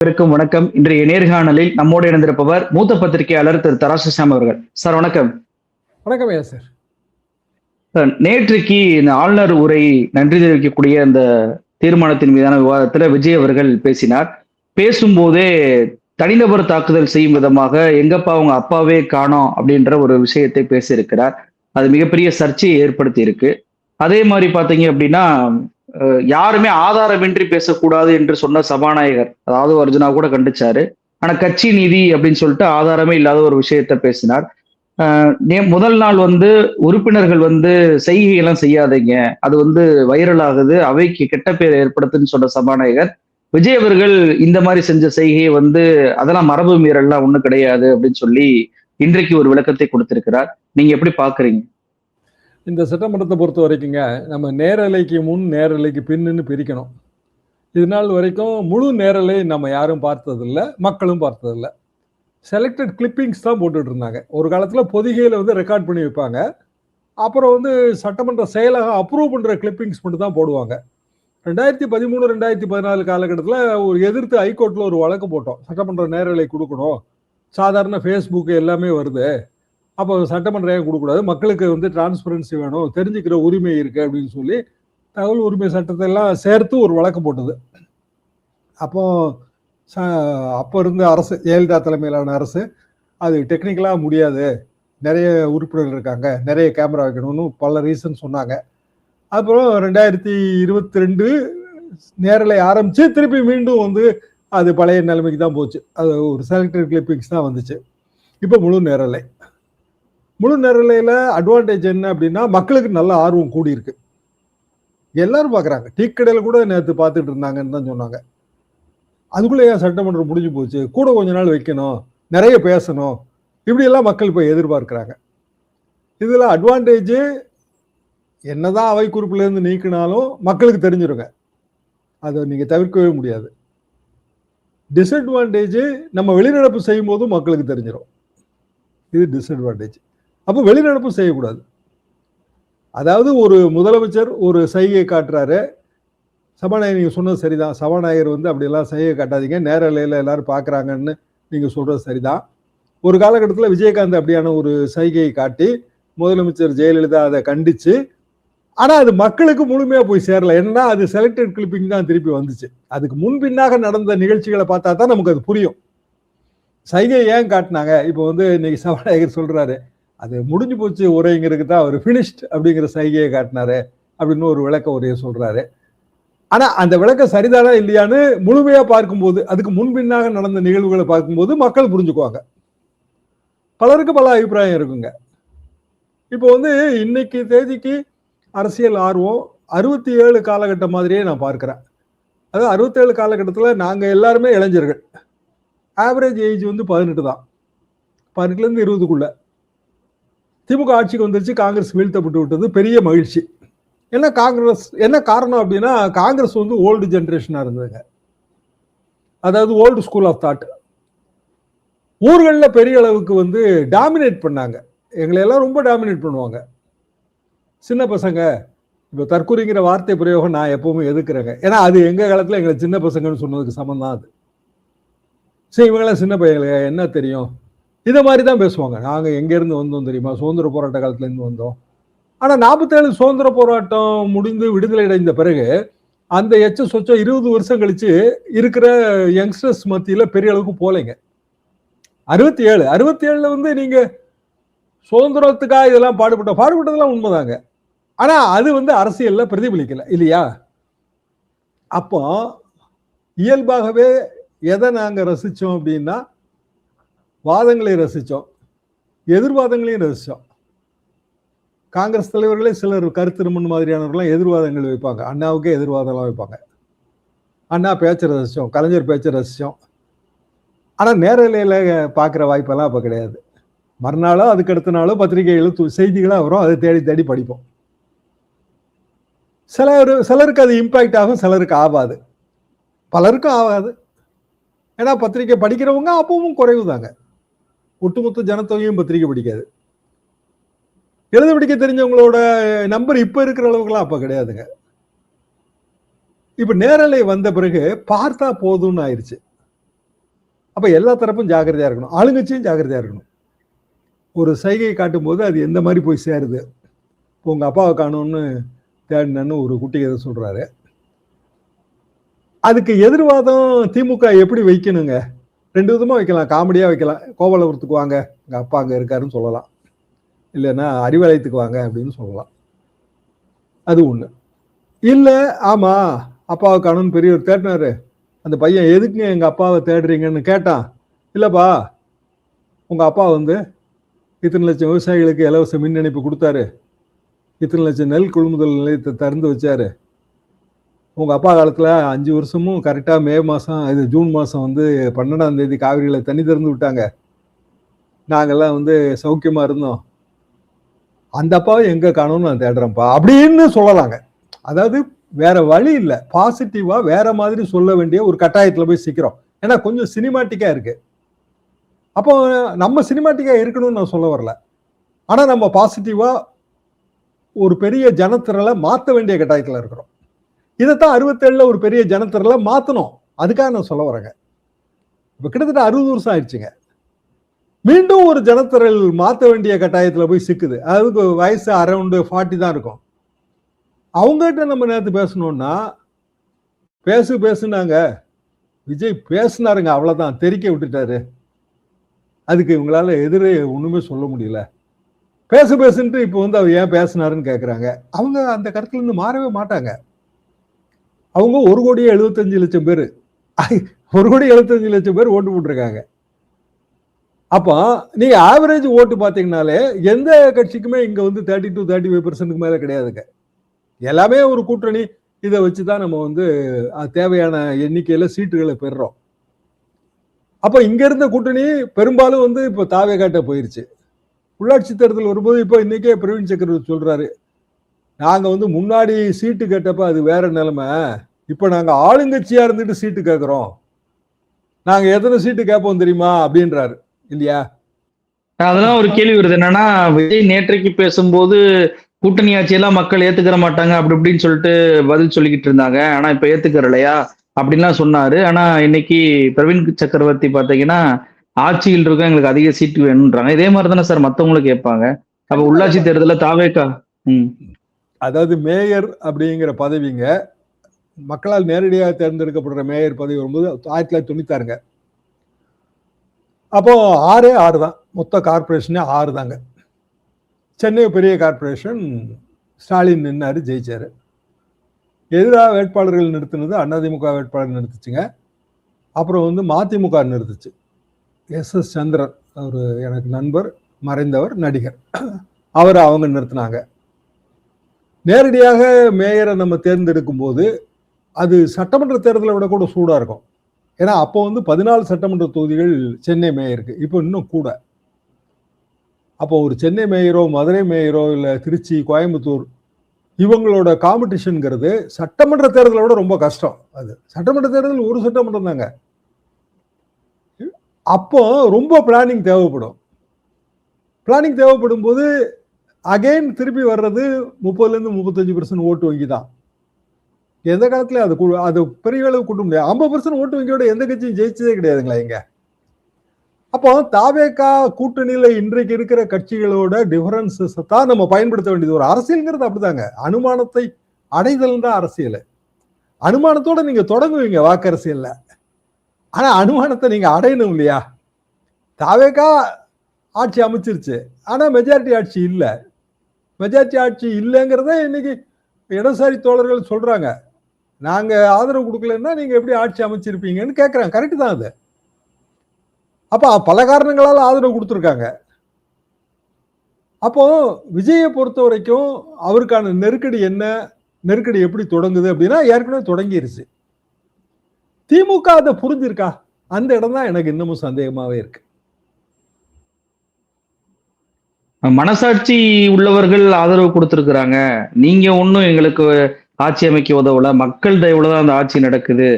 அனைவருக்கும் வணக்கம். இன்றைய நேர்காணலில் நம்மோடு இணைந்திருப்பவர் மூத்த பத்திரிகையாளர் திரு தராசு சாம் அவர்கள். சார் வணக்கம். வணக்கம் ஐயா சார். நேற்றைக்கு இந்த ஆளுநர் உரை நன்றி தெரிவிக்கக்கூடிய அந்த தீர்மானத்தின் மீதான விவாதத்துல விஜய் அவர்கள் பேசினார். பேசும்போதே தனிநபர் தாக்குதல் செய்யும் விதமாக எங்கப்பா அவங்க அப்பாவே காணோம் அப்படின்ற ஒரு விஷயத்தை பேசியிருக்கிறார். அது மிகப்பெரிய சர்ச்சையை ஏற்படுத்தி இருக்கு. அதே மாதிரி பாத்தீங்க அப்படின்னா யாருமே ஆதாரமின்றி பேசக்கூடாது என்று சொன்ன சபாநாயகர், அதாவது அர்ஜுனா கூட கண்டிச்சாரு. ஆனா கட்சி நீதி அப்படின்னு சொல்லிட்டு ஆதாரமே இல்லாத ஒரு விஷயத்த பேசினார். முதல் நாள் உறுப்பினர்கள் செய்கையெல்லாம் செய்யாதீங்க, அது வைரல் ஆகுது, அவைக்கு கெட்ட பேர் ஏற்படுத்துன்னு சொன்ன சபாநாயகர் விஜய் அவர்கள் இந்த மாதிரி செஞ்ச செய்கையை அதெல்லாம் மரபு மீறல்லாம் ஒண்ணும் கிடையாது அப்படின்னு சொல்லி இன்றைக்கு ஒரு விளக்கத்தை கொடுத்திருக்கிறார். நீங்க எப்படி பாக்குறீங்க? இந்த சட்டமன்றத்தை பொறுத்த வரைக்குங்க, நம்ம நேரலைக்கு முன் நேரலைக்கு பின்னு பிரிக்கணும். இது நாள் வரைக்கும் முழு நேரலை நம்ம யாரும் பார்த்ததில்லை, மக்களும் பார்த்ததில்லை. செலக்டட் கிளிப்பிங்ஸ் தான் போட்டுட்டு இருந்தாங்க. ஒரு காலத்தில் பொதிகையில் ரெக்கார்ட் பண்ணி வைப்பாங்க. அப்புறம் சட்டமன்ற செயலகம் அப்ரூவ் பண்ணுற கிளிப்பிங்ஸ் மட்டும் தான் போடுவாங்க. 2013 2014 காலகட்டத்தில் ஒரு எதிர்த்து ஹைகோர்ட்டில் ஒரு வழக்கு போட்டோம். சட்டமன்ற நேரலை கொடுக்கணும், சாதாரண ஃபேஸ்புக்கு எல்லாமே வருது, அப்போ சட்டமன்றம் ஏன் கொடுக்கக்கூடாது, மக்களுக்கு டிரான்ஸ்பரன்சி வேணும், தெரிஞ்சுக்கிற உரிமை இருக்குது அப்படின்னு சொல்லி தகவல் உரிமை சட்டத்தை எல்லாம் சேர்த்து ஒரு வழக்கு போட்டது. அப்போ இருந்த அரசு, ஜெயலலிதா தலைமையிலான அரசு, அது டெக்னிக்கலாக முடியாது, நிறைய உறுப்பினர்கள் இருக்காங்க, நிறைய கேமரா வைக்கணும்னு பல ரீசன் சொன்னாங்க. அப்புறம் 2022 நேரலை ஆரம்பித்து திருப்பி மீண்டும் அது பழைய நிலைமைக்கு தான் போச்சு. அது ஒரு செலக்டட் கிளிப்பிங்ஸ் தான் வந்துச்சு. இப்போ முழு நேரலை. முழு நேரலையில் அட்வான்டேஜ் என்ன அப்படின்னா, மக்களுக்கு நல்ல ஆர்வம் கூடியிருக்கு. எல்லாரும் பார்க்குறாங்க. டீ கடையில் கூட நேற்று பார்த்துட்டு இருந்தாங்கன்னு தான் சொன்னாங்க. அதுக்குள்ளே ஏன் சட்டமன்றம் முடிஞ்சு போச்சு, கூட கொஞ்ச நாள் வைக்கணும், நிறைய பேசணும், இப்படியெல்லாம் மக்கள் இப்போ எதிர்பார்க்குறாங்க. இதில் அட்வான்டேஜ் என்னதான் அவை குறிப்பிலேருந்து நீக்கினாலும் மக்களுக்கு தெரிஞ்சிருங்க, அதை நீங்கள் தவிர்க்கவே முடியாது. டிஸ்அட்வான்டேஜ் நம்ம வெளிநடப்பு செய்யும் போதும் மக்களுக்கு தெரிஞ்சிடும். இது டிஸ்அட்வான்டேஜ். அப்போ வெளிநடப்பு செய்யக்கூடாது. அதாவது ஒரு முதலமைச்சர் ஒரு சைகை காட்டுறாரு, சபாநாயகர் நீங்கள் சொன்னது சரிதான், சபாநாயகர் அப்படியெல்லாம் சைகை காட்டாதீங்க, நேரலையில் எல்லாரும் பார்க்குறாங்கன்னு நீங்கள் சொல்கிறது சரிதான். ஒரு காலகட்டத்தில் விஜயகாந்த் அப்படியான ஒரு சைகையை காட்டி முதலமைச்சர் ஜெயலலிதா அதை கண்டித்து, ஆனால் அது மக்களுக்கு முழுமையாக போய் சேரலை. ஏன்னா அது செலக்டட் கிளிப்பிங் தான் திருப்பி வந்துச்சு. அதுக்கு முன்பின்னாக நடந்த நிகழ்ச்சிகளை பார்த்தா தான் நமக்கு அது புரியும். சைகை ஏன் காட்டினாங்க. இப்போ இன்னைக்கு சபாநாயகர் சொல்கிறாரு, அது முடிஞ்சு போச்சு உரைங்கிறதுக்கு தான் அவர் ஃபினிஷ்ட் அப்படிங்கிற சைகையை காட்டினாரு அப்படின்னு ஒரு விளக்க உரையை சொல்கிறாரு. ஆனால் அந்த விளக்கம் சரிதானா இல்லையான்னு முழுமையாக பார்க்கும்போது, அதுக்கு முன்பின்னாக நடந்த நிகழ்வுகளை பார்க்கும்போது மக்கள் புரிஞ்சுக்குவாங்க. பலருக்கு பல அபிப்பிராயம் இருக்குங்க. இப்போ இன்னைக்கு தேதிக்கு அரசியல் ஆர்வம் 67 காலகட்டம் மாதிரியே நான் பார்க்குறேன். அதாவது 67 காலகட்டத்தில் நாங்கள் எல்லாருமே இளைஞர்கள். ஆவரேஜ் ஏஜ் 18 தான், 18லேருந்து 20க்குள்ள. திமுக ஆட்சிக்கு வந்துருச்சு, காங்கிரஸ் வீழ்த்தப்பட்டு விட்டது, பெரிய மகிழ்ச்சி. என்ன காரணம் அப்படின்னா, காங்கிரஸ் ஓல்டு ஜென்ரேஷனாக இருந்ததுங்க. அதாவது ஓல்டு ஸ்கூல் ஆஃப் தாட். ஊர்களில் பெரிய அளவுக்கு டாமினேட் பண்ணாங்க. எங்களை எல்லாம் ரொம்ப டாமினேட் பண்ணுவாங்க. சின்ன பசங்க, இப்போ தற்கொலைங்கிற வார்த்தை பிரயோகம் நான் எப்பவுமே எதுக்குறேங்க. ஏன்னா அது எங்கள் காலத்தில் எங்களை சின்ன பசங்கன்னு சொன்னதுக்கு சமம் தான் அது. சரி, இவங்கெல்லாம் சின்ன பையங்க, என்ன தெரியும், இதை மாதிரி தான் பேசுவாங்க. நாங்கள் எங்கேருந்து வந்தோம் தெரியுமா, சுதந்திர போராட்ட காலத்துலேருந்து வந்தோம். ஆனால் 47 சுதந்திர போராட்டம் முடிந்து விடுதலை அடைந்த பிறகு அந்த எச்ச சொச்சம் 20 வருஷம் கழிச்சு இருக்கிற யங்ஸ்டர்ஸ் மத்தியில் பெரிய அளவுக்கு போலைங்க. 67 நீங்கள் சுதந்திரத்துக்காக இதெல்லாம் பாடுபட்டதெல்லாம் உண்மைதாங்க. ஆனால் அது அரசியலில் பிரதிபலிக்கலை இல்லையா? அப்போ இயல்பாகவே எதை நாங்கள் ரசித்தோம் அப்படின்னா, வாதங்களை ரசித்தோம், எதிர்வாதங்களையும் ரசித்தோம். காங்கிரஸ் தலைவர்களே சிலர் கருத்திருமன் மாதிரியானவர்கள்லாம் எதிர்வாதங்கள் வைப்பாங்க. அண்ணாவுக்கே எதிர்வாதம்லாம் வைப்பாங்க. அண்ணா பேச்சை ரசித்தோம், கலைஞர் பேச்சை ரசித்தோம். ஆனால் நேரலையில் பார்க்குற வாய்ப்பெல்லாம் அப்போ கிடையாது. மறுநாளோ அதுக்கு அடுத்த நாளோ பத்திரிகைகளும் செய்திகளாக வரும், அதை தேடி தேடி படிப்போம். சிலருக்கு அது இம்பேக்ட் ஆகும், சிலருக்கு ஆகாது, பலருக்கும் ஆகாது. ஏன்னா பத்திரிகை படிக்கிறவங்க அப்பவும் குறைவு தாங்க. ஒட்டுமொத்த ஜனத்தொகையும் பத்திரிகை படிக்காது. எழுத படிக்க தெரிஞ்சவங்களோட நம்பர் இப்போ இருக்கிற அளவுக்குலாம் அப்போ கிடையாதுங்க. இப்போ நேரலை வந்த பிறகு பார்த்தா போதும்னு ஆயிடுச்சு. அப்ப எல்லா தரப்பும் ஜாக்கிரதையா இருக்கணும், ஆளுங்கட்சியும் ஜாக்கிரதையா இருக்கணும். ஒரு சைகை காட்டும் போது அது எந்த மாதிரி போய் சேருது. இப்போ உங்க அப்பாவை காணும்னு தேடினு ஒரு குட்டி எதை சொல்றாரு, அதுக்கு எதிர்வாதம் திமுக எப்படி வைக்கணுங்க? 2 விதமா வைக்கலாம். காமெடியா வைக்கலாம். கோபாலபுரத்துக்கு வாங்க, எங்க அப்பா அங்க இருக்காருன்னு சொல்லலாம். இல்லைன்னா அறிவாலயத்துக்கு வாங்க அப்படின்னு சொல்லலாம். அது ஒண்ணு. இல்ல, ஆமா அப்பாவை காணும்னு பெரியவர் தேடினாரு, அந்த பையன் எதுக்குங்க எங்க அப்பாவை தேடுறீங்கன்னு கேட்டான். இல்லப்பா, உங்க அப்பா வந்து இத்தனை லட்சம் விவசாயிகளுக்கு இலவச மின் இணைப்பு கொடுத்தாரு, இத்தனை லட்சம் நெல் கொள்முதல் நிலையத்தை திறந்து வச்சாரு, உங்க அப்பா காலத்துல 5 வருஷமும் கரெக்டா மே மாசம் இது ஜூன் மாசம் வந்து 12ஆம் தேதி காவிரியில தண்ணி திறந்து விட்டாங்க, நாங்கெல்லாம் வந்து சௌக்கியமா இருந்தோம், அந்த அப்பாவை எங்க காணும்னு நான் தேடுறேன்ப்பா அப்படின்னு சொல்லலாங்க. அதாவது வேற வழி இல்லை, பாசிட்டிவா வேற மாதிரி சொல்ல வேண்டிய ஒரு கட்டாயத்துல போய் சிக்கிறோம். ஏன்னா கொஞ்சம் சினிமாட்டிக்கா இருக்கு. அப்போ நம்ம சினிமாட்டிக்கா இருக்கணும்னு நான் சொல்ல வரல, ஆனா நம்ம பாசிட்டிவா ஒரு பெரிய ஜனத்திரலை மாற்ற வேண்டிய கட்டாயத்துல இருக்கிறோம். இதைத்தான் 67ல ஒரு பெரிய ஜனத்திரலை மாத்தணும், அதுக்காக நான் சொல்ல வரேங்க. இப்ப கிட்டத்தட்ட 60 வருஷம் ஆயிடுச்சுங்க, மீண்டும் ஒரு ஜனத்திரல் மாற்ற வேண்டிய கட்டாயத்துல போய் சிக்குது. அதுக்கு வயசு அரௌண்ட் 40 தான் இருக்கும். அவங்ககிட்ட நம்ம நேற்று பேசணும்னா பேசுனாங்க, விஜய் பேசினாருங்க, அவ்வளவுதான், தெரிக்க விட்டுட்டாரு, அதுக்கு இவங்களால எதிரே ஒண்ணுமே சொல்ல முடியல, பேசுன்ட்டு இப்போ வந்து அவர் ஏன் பேசினாருன்னு கேட்குறாங்க. அவங்க அந்த கருத்துல இருந்து மாறவே மாட்டாங்க. அவங்க 1,75,00,000 பேர் 1,75,00,000 பேர் ஓட்டு போட்டிருக்காங்க. அப்போ நீங்க ஆவரேஜ் ஓட்டு பார்த்தீங்கன்னாலே எந்த கட்சிக்குமே இங்க வந்து 32-35% மேல கிடையாதுங்க. எல்லாமே ஒரு கூட்டணி, இதை வச்சுதான் நம்ம வந்து தேவையான எண்ணிக்கையில சீட்டுகளை பெறுறோம். அப்ப இங்க இருந்த கூட்டணி பெரும்பாலும் வந்து இப்ப தாவேகாட்ட போயிருச்சு. உள்ளாட்சி தேர்தல் வரும்போது இப்போ இன்னைக்கே பிரவீன் சக்கரவர்த்தி சொல்றாரு, நாங்க வந்து முன்னாடி சீட்டு கேட்டப்ப அது வேற நிலைமை, இப்ப நாங்க ஆளுங்கட்சியா இருந்துட்டு சீட்டு கேட்கிறோம், நாங்க எத்தனை சீட்டு கேட்போம் தெரியுமா அப்படின்றாரு இல்லையா? அதெல்லாம் ஒரு கேள்வி வருது, என்னன்னா விஜய் நேற்றைக்கு பேசும்போது கூட்டணி ஆட்சியெல்லாம் மக்கள் ஏத்துக்கிற மாட்டாங்க அப்படி இப்படின்னு சொல்லிட்டு பதில் சொல்லிக்கிட்டு இருந்தாங்க, ஆனா இப்ப ஏத்துக்கிறலையா அப்படின்லாம் சொன்னாரு. ஆனா இன்னைக்கு பிரவீன் சக்கரவர்த்தி பாத்தீங்கன்னா ஆட்சியில் இருக்க எங்களுக்கு அதிக சீட்டு வேணும்ன்றாங்க. இதே மாதிரி தானே சார் மத்தவங்களும் கேட்பாங்க. அப்ப உள்ளாட்சி தேர்தலில் தாவேக்கா அதாவது மேயர் அப்படிங்கிற பதவிங்க மக்களால் நேரடியாக தேர்ந்தெடுக்கப்படுற மேயர் பதவி வரும்போது 1996ங்க. அப்போ 6 தான், மொத்த கார்பரேஷனே 6 தாங்க. சென்னை பெரிய கார்பரேஷன் ஸ்டாலின் நின்னாரு, ஜெயிச்சாரு. எதிராக வேட்பாளர்கள் நிறுத்தினது அதிமுக வேட்பாளர் நிறுத்துச்சுங்க. அப்புறம் வந்து மதிமுக நிறுத்துச்சு. SS சந்திரன், அவர் எனக்கு நண்பர், மறைந்தவர், நடிகர், அவங்க நிறுத்தினாங்க. நேரடியாக மேயரை நம்ம தேர்ந்தெடுக்கும் போது அது சட்டமன்ற தேர்தலை விட கூட சூடா இருக்கும். ஏன்னா அப்போ வந்து 14 சட்டமன்ற தொகுதிகள் சென்னை மேயருக்கு, இப்போ இன்னும் கூட. அப்போ ஒரு சென்னை மேயரோ மதுரை மேயரோ இல்லை திருச்சி கோயம்புத்தூர் இவங்களோட காம்படிஷனுங்கிறது சட்டமன்ற தேர்தலை விட ரொம்ப கஷ்டம். அது சட்டமன்ற தேர்தல் ஒரு சட்டமன்றம் தாங்க. அப்போ ரொம்ப பிளானிங் தேவைப்படும். பிளானிங் தேவைப்படும் போது அகைன் திருப்பி வர்றது 30-35% ஓட்டு வங்கி தான். எந்த காலத்துல அது பெரிய அளவு கூட்ட முடியாது. 50% ஓட்டு வங்கியோட எந்த கட்சியும் ஜெயிச்சதே கிடையாதுங்களா இங்க. அப்போ தாவேகா கூட்டணியில இன்றைக்கு இருக்கிற கட்சிகளோட டிஃபரன்சஸ் தான் நம்ம பயன்படுத்த வேண்டியது. ஒரு அரசியல்ங்கிறது அப்படிதாங்க, அனுமானத்தை அடைதல் தான் அரசியல். அனுமானத்தோட நீங்க தொடங்குவீங்க வாக்கரசியல்ல, ஆனா அனுமானத்தை நீங்க அடையணும் இல்லையா? தாவேகா ஆட்சி அமைச்சிருச்சு, ஆனா மெஜாரிட்டி ஆட்சி இல்லை. மெஜாரிட்டி ஆட்சி இல்லைங்கிறத இன்னைக்கு இடதுசாரி தோழர்கள் சொல்றாங்க. நாங்க ஆதரவு கொடுக்கலன்னா நீங்க எப்படி ஆட்சி அமைச்சிருப்பீங்கன்னு கேட்கறாங்க. கரெக்ட் தான் அது. அப்ப பல காரணங்களால ஆதரவு கொடுத்துருக்காங்க. அப்போ விஜயை பொறுத்த வரைக்கும் அவருக்கான நெருக்கடி என்ன, நெருக்கடி எப்படி தொடங்குது அப்படின்னா ஏற்கனவே தொடங்கிருச்சு. திமுக அதை புரிஞ்சிருக்கா? அந்த இடம் தான் எனக்கு இன்னமும் சந்தேகமாவே இருக்கு. மனசாட்சி உள்ளவர்கள் ஆதரவு கொடுத்திருக்கிறாங்க, நீங்க ஒன்னும் எங்களுக்கு ஆட்சி அமைக்க உதவல, மக்கள் தயவுலதான் அந்த ஆட்சி நடக்குது,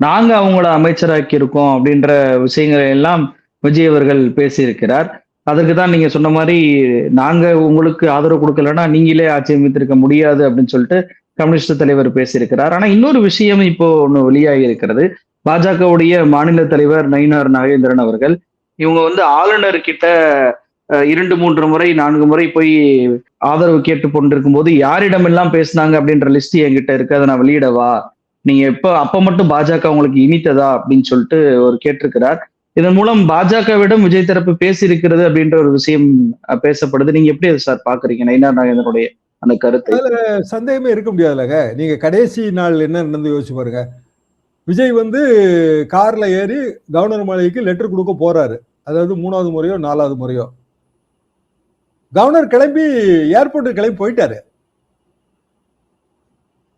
நாங்க அவங்கள அமைச்சராக்கி இருக்கோம் அப்படின்ற விஷயங்களை எல்லாம் விஜய் அவர்கள் பேசியிருக்கிறார். அதற்கு தான் நீங்க சொன்ன மாதிரி நாங்க உங்களுக்கு ஆதரவு கொடுக்கலன்னா நீங்களே ஆட்சி அமைத்திருக்க முடியாது அப்படின்னு சொல்லிட்டு கம்யூனிஸ்ட் தலைவர் பேசியிருக்கிறார். ஆனா இன்னொரு விஷயம் இப்போ ஒண்ணு வெளியாகி இருக்கிறது. பாஜகவுடைய மாநில தலைவர் நயினார் நாகேந்திரன் அவர்கள் இவங்க வந்து ஆளுநர் கிட்ட 2-3 முறை 4 முறை போய் ஆதரவு கேட்டு கொண்டிருக்கும் போது யாரிடமெல்லாம் பேசினாங்க அப்படின்ற லிஸ்ட் என்கிட்ட இருக்கு, அதை நான் வெளியிடவா, நீங்க அப்ப மட்டும் பாஜக உங்களுக்கு இனித்ததா அப்படின்னு சொல்லிட்டு ஒரு கேட்டிருக்கிறார். இதன் மூலம் பாஜகவிடம் விஜய் தரப்பு பேசி இருக்கிறது அப்படின்ற ஒரு விஷயம் பேசப்படுது. நீங்க எப்படி அதை சார் பாக்குறீங்க நயினார் நாகேந்திரனுடைய அந்த கருத்தை? அதுல சந்தேகமே இருக்க முடியாதுல்லங்க. நீங்க கடைசி நாள் என்ன நடந்து யோசிச்சு பாருங்க. விஜய் வந்து கார்ல ஏறி கவர்னர் மாளிகைக்கு லெட்டர் கொடுக்க போறாரு. அதாவது 3வது முறையோ 4வது முறையோ. கவர்னர் கிளம்பி ஏர்போர்ட்டுக்கு கிளம்பி போயிட்டாரு.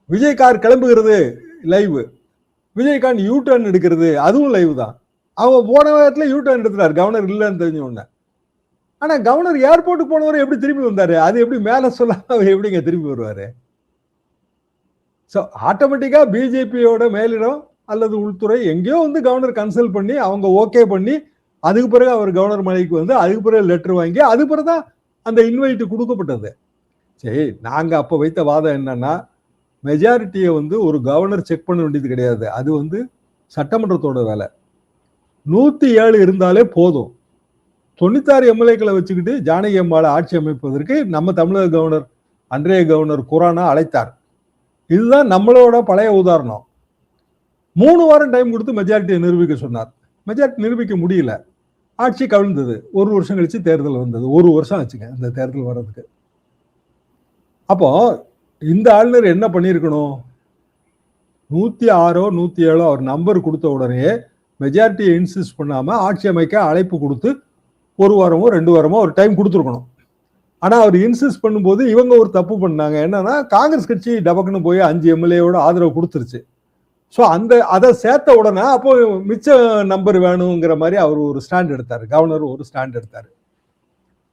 விஜய் கார் கிளம்புகிறது லைவ். விஜயகாந்த் யூ டர்ன் எடுக்கிறது அதுவும் லைவ் தான். அவங்க போன நேரத்துல யூ டர்ன் எடுத்துறாரு கவர்னர் இல்லைன்னு தெரிஞ்ச உடனே. ஆனா கவர்னர் ஏர்போர்ட்டுக்கு போனவரை எப்படி திரும்பி வந்தாரு? அது எப்படி மேல சொல்லாம அவர் எப்படிங்க திரும்பி வருவாரு? ஸோ ஆட்டோமேட்டிக்கா பிஜேபியோட மேலிடம் அல்லது உள்துறை எங்கேயோ வந்து கவர்னர் கன்சல்ட் பண்ணி அவங்க ஓகே பண்ணி அதுக்கு பிறகு அவர் கவர்னர் மாளிகைக்கு வந்து அதுக்கு பிறகு லெட்டர் வாங்கி அது பிறகு தான் அந்த இன்வைட் கொடுக்கப்பட்டது. சரி, நாங்க அப்ப வைத்த வாதம் என்னன்னா, மெஜாரிட்டியை வந்து ஒரு கவர்னர் செக் பண்ண வேண்டியது கிடையாது. அது வந்து சட்டமன்றத்தோட வேலை. 107 இருந்தாலே போதும். 96 எம்எல்ஏக்களை வச்சுக்கிட்டு ஜானகி அம்மாளை ஆட்சி அமைப்பதற்கு நம்ம தமிழக கவர்னர் அன்றைய கவர்னர் குரானா அழைத்தார். இதுதான் நம்மளோட பழைய உதாரணம். 3 வாரம் டைம் கொடுத்து மெஜாரிட்டியை நிரூபிக்க சொன்னார். மெஜாரிட்டி நிரூபிக்க முடியல. ஆட்சி கவிழ்ந்தது. 1 வருஷம் கழிச்சு தேர்தல் வந்தது. 1 வருஷம் ஆச்சுங்க இந்த தேர்தல் வர்றதுக்கு. அப்போ இந்த ஆளுநர் என்ன பண்ணியிருக்கணும்? 106 107 அவர் நம்பர் கொடுத்த உடனே மெஜாரிட்டியை இன்சிஸ்ட் பண்ணாம ஆட்சி அமைக்க அழைப்பு கொடுத்து 1 வாரமோ 2 வாரமோ ஒரு டைம் கொடுத்துருக்கணும். ஆனா அவர் இன்சிஸ்ட் பண்ணும்போது இவங்க ஒரு தப்பு பண்ணாங்க. என்னன்னா, காங்கிரஸ் கட்சி டபக்குன்னு போய் 5 எம்எல்ஏவோட ஆதரவு கொடுத்துருச்சு. ஸோ அதை சேர்த்த உடனே அப்போ மிச்ச நம்பர் வேணுங்கிற மாதிரி அவர் ஒரு ஸ்டாண்ட் எடுத்தார். கவர்னர் ஒரு ஸ்டாண்ட் எடுத்தார்.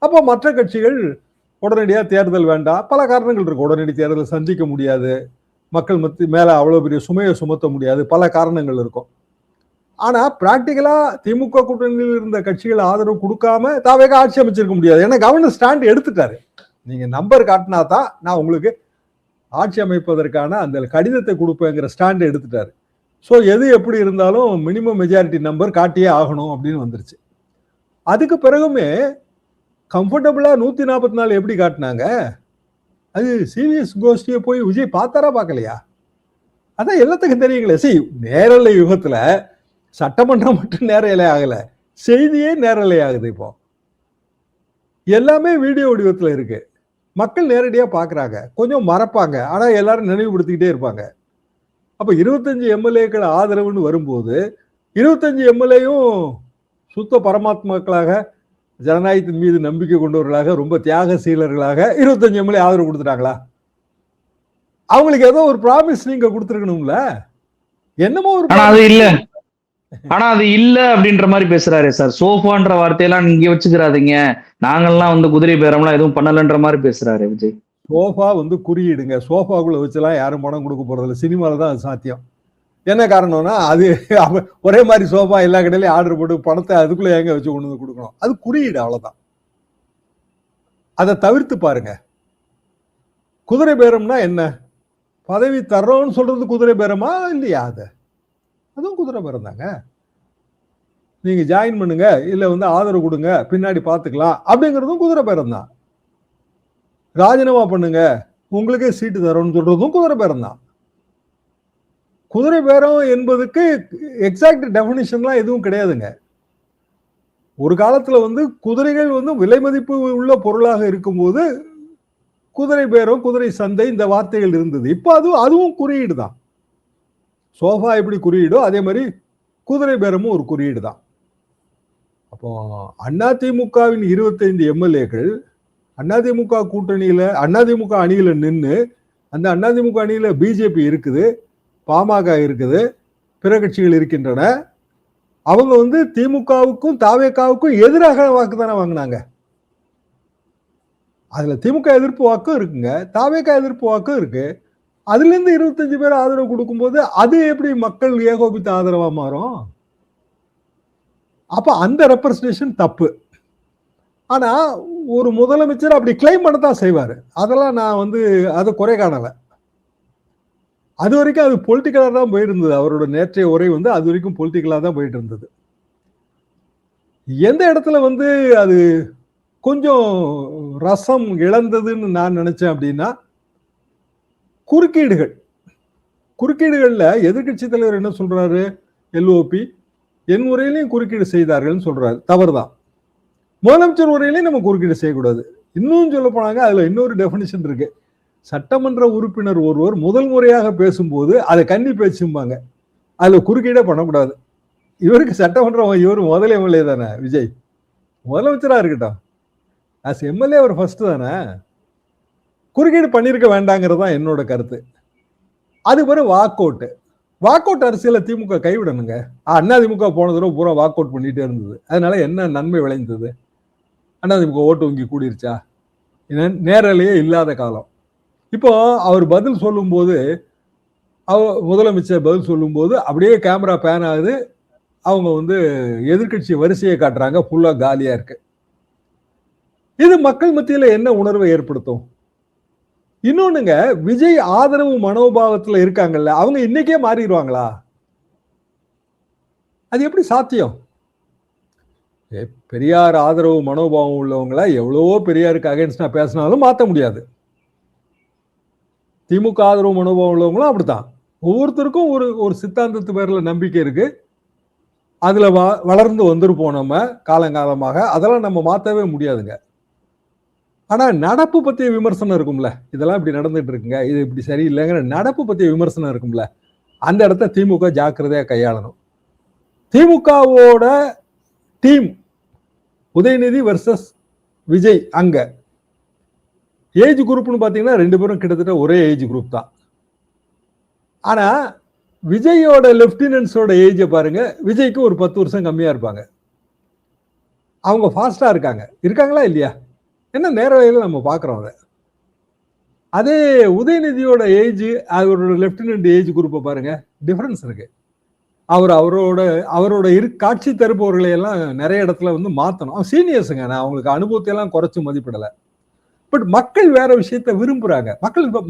அப்போ மற்ற கட்சிகள் உடனடியாக தேர்தல் வேண்டாம், பல காரணங்கள் இருக்கு. உடனடி தேர்தல் சந்திக்க முடியாது, மக்கள் மேல அவ்வளவு பெரிய சுமையை சுமத்த முடியாது, பல காரணங்கள் இருக்கும். ஆனா பிராக்டிக்கலா திமுக கூட்டணியில் இருந்த கட்சிகள் ஆதரவு கொடுக்காம தாவேக ஆட்சி அமைச்சிருக்க முடியாது. ஏன்னா கவர்னர் ஸ்டாண்ட் எடுத்துட்டாரு. நீங்க நம்பர் காட்டினா தான் நான் உங்களுக்கு ஆட்சி அமைப்பதற்கான அந்த கடிதத்தை கொடுப்பேங்கிற ஸ்டாண்ட் எடுத்துட்டாரு. ஸோ எது எப்படி இருந்தாலும் மினிமம் மெஜாரிட்டி நம்பர் காட்டியே ஆகணும் அப்படின்னு வந்துருச்சு. அதுக்கு பிறகுமே கம்ஃபர்டபுளா 144 எப்படி காட்டினாங்க? அது சிவிஎஸ் கோஷ்டியை போய் விஜய் பார்த்தாரா பார்க்கலையா? அதான் எல்லாத்துக்கும் தெரியுங்களே. நேரலை யுகத்துல சட்டமன்றம் மட்டும் நேரலை ஆகல, செய்தியே நேரலை ஆகுது. இப்போ எல்லாமே வீடியோ வடிவத்துல இருக்கு. மக்கள் நேரடியா பாக்குறாங்க, கொஞ்சம் மறப்பாங்க, ஆனா எல்லாரும் நினைவுபடுத்திக்கிட்டே இருப்பாங்க. அப்ப 25 எம்எல்ஏக்கள் ஆதரவுன்னு வரும்போது 25 எம்எல்ஏயும் சுத்த பரமாத்மாக்களாக, ஜனநாயகத்தின் மீது நம்பிக்கை கொண்டவர்களாக, ரொம்ப தியாகசீலர்களாக 25 எம்எல்ஏ ஆதரவு கொடுத்துட்டாங்களா? அவங்களுக்கு ஏதோ ஒரு ப்ராமிஸ் நீங்க கொடுத்துருக்கணும்ல. என்னமோ ஒரு ஆனா அது இல்ல அப்படின்ற மாதிரி பேசுறாரு சார். சோஃபான்ற வார்த்தையெல்லாம் நீங்க வச்சுக்கிறாதீங்க, நாங்கெல்லாம் வந்து குதிரை பேரம்லாம் எதுவும் பண்ணலன்ற மாதிரி பேசுறாரு விஜய். சோஃபா வந்து குறியீடுங்க. சோஃபாக்குள்ள வச்சுலாம் யாரும் பணம் கொடுக்க போறது இல்லை. சினிமால தான் அது சாத்தியம். என்ன காரணம்னா, அது ஒரே மாதிரி சோஃபா எல்லா கடையிலையும் ஆர்டர் போட்டு பணத்தை அதுக்குள்ள எங்க வச்சு கொண்டு வந்து கொடுக்கணும். அது குறியீடு, அவ்வளவுதான். அதை தவிர்த்து பாருங்க. குதிரை பேரம்னா என்ன? பதவி தர்றோம்னு சொல்றது குதிரை பேரமா இல்லையா? அதுவும் குதிரை பேரம் தாங்க. நீங்க ஜாயின் பண்ணுங்க, இல்ல வந்து ஆதரவு கொடுங்க, பின்னாடி பாத்துக்கலாம் அப்படிங்கிறதும் குதிரை பேரம் தான். ராஜினாமா பண்ணுங்க, உங்களுக்கே சீட்டு தரோம்னு சொல்றதும் குதிரை பேரம் தான். குதிரை பேரம் என்பதுக்கு எக்ஸாக்ட் டெபினிஷன்லாம் எதுவும் கிடையாதுங்க. ஒரு காலத்துல வந்து குதிரைகள் வந்து விலை மதிப்பு உள்ள பொருளாக இருக்கும்போது குதிரை பேரம், குதிரை சந்தை இந்த வார்த்தைகள் இருந்தது. இப்போ அதுவும் குறியீடு தான். சோஃபா எப்படி குறியீடோ அதே மாதிரி குதிரை பேரமும் ஒரு குறியீடு தான். அப்போ அதிமுகவின் 25 எம்எல்ஏக்கள் அதிமுக கூட்டணியில, அதிமுக அணியில நின்று, அந்த அதிமுக அணியில பிஜேபி இருக்குது, பாமக இருக்குது, பிற கட்சிகள் இருக்கின்றன. அவங்க வந்து திமுகவுக்கும் தாவேகாவுக்கும் எதிராக வாக்கு தானே வாங்கினாங்க. அதுல திமுக எதிர்ப்பு வாக்கும் இருக்குங்க, தாவேகா எதிர்ப்பு வாக்கும் இருக்கு. அதுல இருந்து 25 பேர் ஆதரவு கொடுக்கும்போது அது எப்படி மக்கள் ஏகோபித்த ஆதரவா மாறும்? அப்ப அந்த ரெப்ரசன்டேஷன் தப்பு. ஆனா ஒரு முதலமைச்சர் அப்படி கிளைம் பண்ணத்தான் செய்வாரு. அதெல்லாம் நான் வந்து அதை குறை காணல. அது வரைக்கும் அது பொலிட்டிக்கலா தான் போயிட்டு இருந்தது. அவரோட நேற்றைய உரை வந்து அது வரைக்கும் பொலிட்டிக்கலா தான் போயிட்டு இருந்தது. எந்த இடத்துல வந்து அது கொஞ்சம் ரசம் இழந்ததுன்னு நான் நினைச்சேன் அப்படின்னா, குறுக்கீடுகள். குறுக்கீடுகள்ல எதிர்க்கட்சி தலைவர் என்ன சொல்றாரு? எல்ஓபி என் உரையிலையும் குறுக்கீடு செய்தார்கள்னு சொல்றாரு. தவறுதான். முதலமைச்சர் உரையிலையும் நம்ம குறுக்கீடு செய்யக்கூடாது. இன்னும் சொல்ல போனாங்க, அதுல இன்னொரு டெபினிஷன் இருக்கு. சட்டமன்ற உறுப்பினர் ஒருவர் முதல் முறையாக பேசும்போது அதை கன்னி பேச்சும்பாங்க. அதுல குறுக்கீடே பண்ணக்கூடாது. இவருக்கு சட்டமன்றம், இவர் முதல் எம்எல்ஏ தானே விஜய், முதலமைச்சரா இருக்கட்டும். ஆஸ் எம்எல்ஏ அவர் ஃபர்ஸ்ட் தானே, குறுக்கீடு பண்ணியிருக்க வேண்டாங்கிறது தான் என்னோட கருத்து. அது பிறகு வாக் அவுட் அரசியல திமுக கைவிடணுங்க. அதிமுக போன தடவை பூரா வாக் அவுட் பண்ணிட்டே இருந்தது. அதனால என்ன நன்மை விளைந்தது? அதிமுக ஓட்டு வங்கி கூடிருச்சா? நேரலையே இல்லாத காலம். இப்போ அவர் பதில் சொல்லும் போது, முதலமைச்சர் பதில் சொல்லும் போது அப்படியே கேமரா பேன் ஆகுது. அவங்க வந்து எதிர்கட்சி வரிசையை காட்டுறாங்க, ஃபுல்லா காலியா இருக்கு. இது மக்கள் மத்தியில என்ன உணர்வை ஏற்படுத்தும்? இன்னொன்னுங்க, விஜய் ஆதரவு மனோபாவத்துல இருக்காங்கல்ல, அவங்க இன்னைக்கே மாறிடுவாங்களா? அது எப்படி சாத்தியம்? பெரியார் ஆதரவு மனோபாவம் உள்ளவங்கள எவ்வளவோ பெரியாருக்கு அகைன்ஸ்டா பேசினாலும் மாற்ற முடியாது. திமுக ஆதரவு மனோபாவம் உள்ளவங்களும் அப்படித்தான். ஒவ்வொருத்தருக்கும் ஒரு சித்தாந்தத்து பேர்ல நம்பிக்கை இருக்கு. அதுல வளர்ந்து வந்திருப்போம் நம்ம காலங்காலமாக. அதெல்லாம் நம்ம மாற்றவே முடியாதுங்க. ஆனா நடப்பு பத்திய விமர்சனம் இருக்கும்ல, இதெல்லாம் இப்படி நடந்துட்டு இருக்குங்க, இது இப்படி சரியில்லைங்கிற நடப்பு பத்திய விமர்சனம் இருக்கும்ல, அந்த இடத்த திமுக ஜாக்கிரதையா கையாளணும். திமுகவோட டீம் உதயநிதி வர்சஸ் விஜய், அங்க ஏஜ் குரூப்னு பாத்தீங்கன்னா 2 பேரும் கிட்டத்தட்ட ஒரே ஏஜ் குரூப் தான். ஆனா விஜயோட லெப்டினன்ஸோட ஏஜ் பாருங்க, விஜய்க்கு ஒரு 10 வருஷம் கம்மியா இருப்பாங்க. அவங்க ஃபாஸ்டா இருக்காங்களா இல்லையா? என்ன நேர வகையில் நம்ம பார்க்குறோம். அதே உதயநிதியோட ஏஜ், அவரோட லெப்டினன்ட் ஏஜ் குரூப்பை பாருங்க, டிஃபரன்ஸ் இருக்கு. அவரோட காட்சி தருப்பவர்களை எல்லாம் நிறைய இடத்துல வந்து மாற்றணும். சீனியர்ஸுங்க, நான் அவங்களுக்கு அனுபவத்தை எல்லாம் குறைச்சு மதிப்பிடலை. பட் மக்கள் வேற விஷயத்த விரும்புறாங்க. மக்கள் இப்போ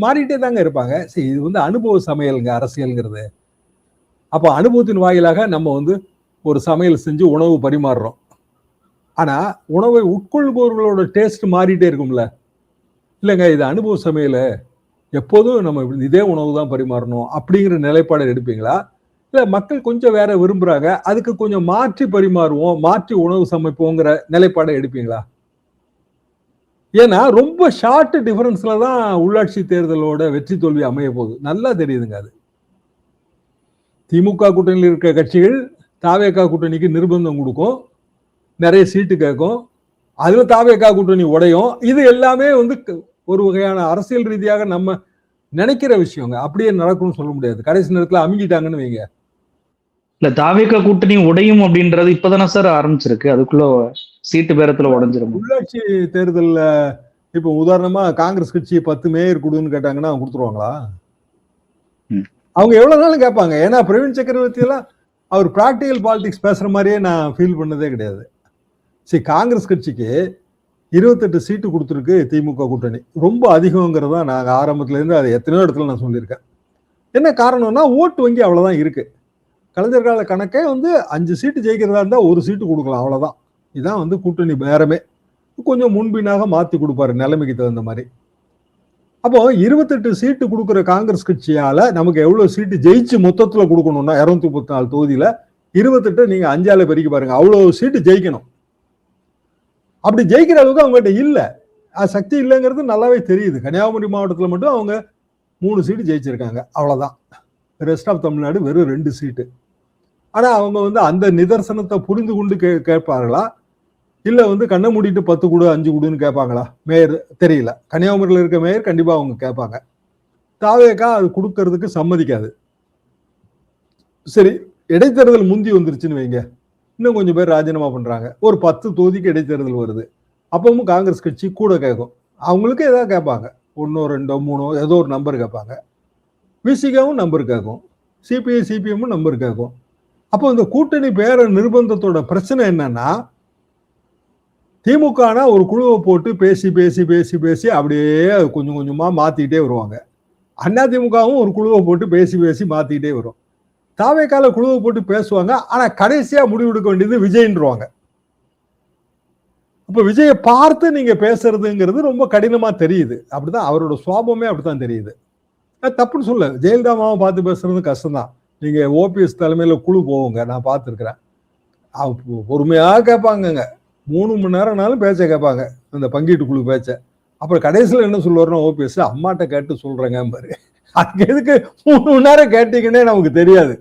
மாறிட்டே தாங்க இருப்பாங்க. சரி, இது வந்து அனுபவ சமையலுங்க அரசியல்ங்கிறது. அப்போ அனுபவத்தின் வாயிலாக நம்ம வந்து ஒரு சமையல் செஞ்சு உணவு பரிமாறுறோம். ஆனா உணவை உட்கொள்பவர்களோட டேஸ்ட் மாறிட்டே இருக்கும்ல. இல்லைங்க, இது அனுபவ சமையல, எப்போதும் நம்ம இதே உணவு தான் பரிமாறணும் அப்படிங்கிற நிலைப்பாடு எடுப்பீங்களா? இல்ல மக்கள் கொஞ்சம் வேற விரும்புறாங்க, அதுக்கு கொஞ்சம் மாற்றி பரிமாறுவோம், மாற்றி உணவு சமைப்போங்கிற நிலைப்பாடை எடுப்பீங்களா? ஏன்னா ரொம்ப ஷார்ட் டிஃபரன்ஸ்ல தான் உள்ளாட்சி தேர்தலோட வெற்றி தோல்வி அமைய போகுது. நல்லா தெரியுதுங்க. அது திமுக கூட்டணியில் இருக்க கட்சிகள் தாவேகா கூட்டணிக்கு நிர்பந்தம் கொடுக்கும், நிறைய சீட்டு கேட்கும், அதுல தாவேகா கூட்டணி உடையும். இது எல்லாமே வந்து ஒரு வகையான அரசியல் ரீதியாக நம்ம நினைக்கிற விஷயங்க. அப்படியே நடக்கும்னு சொல்ல முடியாது. கடைசி நேரத்துல அமுங்கிட்டாங்கன்னு வைங்க. இல்ல, தாவேகா கூட்டணி உடையும் அப்படின்றது இப்பதானே சார் ஆரம்பிச்சிருக்கு, அதுக்குள்ள சீட்டு பேரத்துல உடைஞ்சிரும். உள்ளாட்சி தேர்தல்ல இப்ப உதாரணமா காங்கிரஸ் கட்சி 10 மேயர் கொடுன்னு கேட்டாங்கன்னா கொடுத்துருவாங்களா? அவங்க எவ்வளவு நாளும் கேட்பாங்க. ஏன்னா பிரவீன் சக்கரவர்த்தி எல்லாம் அவர் பிராக்டிகல் பாலிடிக்ஸ் பேசுற மாதிரியே நான் ஃபீல் பண்ணதே கிடையாது. சரி, காங்கிரஸ் கட்சிக்கு 28 சீட்டு கொடுத்துருக்கு திமுக கூட்டணி, ரொம்ப அதிகங்கிறதா நாங்க ஆரம்பத்துல இருந்து அதை எத்தனையோ இடத்துல நான் சொல்லியிருக்கேன். என்ன காரணம்னா ஓட்டு வங்கி அவ்வளவுதான் இருக்கு. கலைஞர் கால கணக்கே வந்து 5 சீட்டு ஜெயிக்கிறதா இருந்தா 1 சீட்டு கொடுக்கலாம், அவ்வளவுதான். இதான் வந்து கூட்டணி பேரமே. கொஞ்சம் முன்பின்னாக மாத்தி கொடுப்பாரு நிலைமைக்கு தகுந்த மாதிரி. அப்போ 28 சீட்டு கொடுக்குற காங்கிரஸ் கட்சியால நமக்கு எவ்வளவு சீட்டு ஜெயிச்சு மொத்தத்துல கொடுக்கணும்னா 234 தொகுதியில 28 நீங்க 5ஆல பெருக்கி பாருங்க, அவ்வளவு சீட்டு ஜெயிக்கணும். அப்படி ஜெயிக்கிற அளவுக்கு அவங்ககிட்ட இல்ல, சக்தி இல்லைங்கிறது நல்லாவே தெரியுது. கன்னியாகுமரி மாவட்டத்துல மட்டும் அவங்க 3 சீட்டு ஜெயிச்சிருக்காங்க, அவ்வளவுதான். ரெஸ்ட் ஆஃப் தமிழ்நாடு வெறும் 2 சீட்டு. ஆனா அவங்க வந்து அந்த நிதர்சனத்தை புரிந்து கொண்டு கேட்பார்களா, இல்ல வந்து கண்ணை மூடிட்டு 10 கொடு 5 கொடுன்னு கேட்பாங்களா? மேயர் தெரியல. கன்னியாகுமரியில் இருக்க மேயர் கண்டிப்பா அவங்க கேட்பாங்க. தாவேகா அது கொடுக்கறதுக்கு சம்மதிக்காது. சரி, இடைத்தேர்தல் முந்தி வந்துருச்சுன்னு வைங்க, இன்னும் கொஞ்சம் பேர் ராஜினாமா பண்றாங்க, ஒரு 10 தொகுதிக்கு இடைத்தேர்தல் வருது. அப்பவும் காங்கிரஸ் கட்சி கூட கேட்கும். அவங்களுக்கு ஏதாவது கேட்பாங்க, 1 2 3 ஏதோ ஒரு நம்பர் கேட்பாங்க. விசிகாவும் நம்பர் கேட்கும், சிபிஐ சிபிஎம்மும் நம்பர் கேட்கும். அப்போ இந்த கூட்டணி பேர நிர்பந்தத்தோட பிரச்சனை என்னன்னா, திமுகனா ஒரு குழுவை போட்டு பேசி பேசி பேசி பேசி அப்படியே கொஞ்சம் கொஞ்சமா மாத்திட்டே வருவாங்க. அதிமுகவும் ஒரு குழுவை போட்டு பேசி பேசி மாத்திக்கிட்டே வரும். தாவேக்கால குழுவை போட்டு பேசுவாங்க. ஆனா கடைசியா முடிவெடுக்க வேண்டியது விஜய்ன்றுவாங்க. அப்ப விஜயை பார்த்து நீங்க பேசுறதுங்கிறது ரொம்ப கடினமா தெரியுது. அப்படிதான் அவரோட சுவாபமே அப்படித்தான் தெரியுது. தப்புன்னு சொல்ல, ஜெயலலிதாமாவை பார்த்து பேசுறது கஷ்டம்தான். நீங்க ஓபிஎஸ் தலைமையில குழு போவோங்க, நான் பார்த்துருக்கிறேன். பொறுமையா கேட்பாங்கங்க. 3 மணி நேரம்னாலும் பேச்ச கேட்பாங்க, அந்த பங்கீட்டு குழு பேச்ச. அப்புறம் கடைசியில் என்ன சொல்லுவாருன்னா ஓபிஎஸ், அம்மாட்ட கேட்டு சொல்றேங்க பாரு. அதுக்கு எதுக்கு 3 மணி நேரம் கேட்டீங்கன்னே நமக்கு தெரியாது.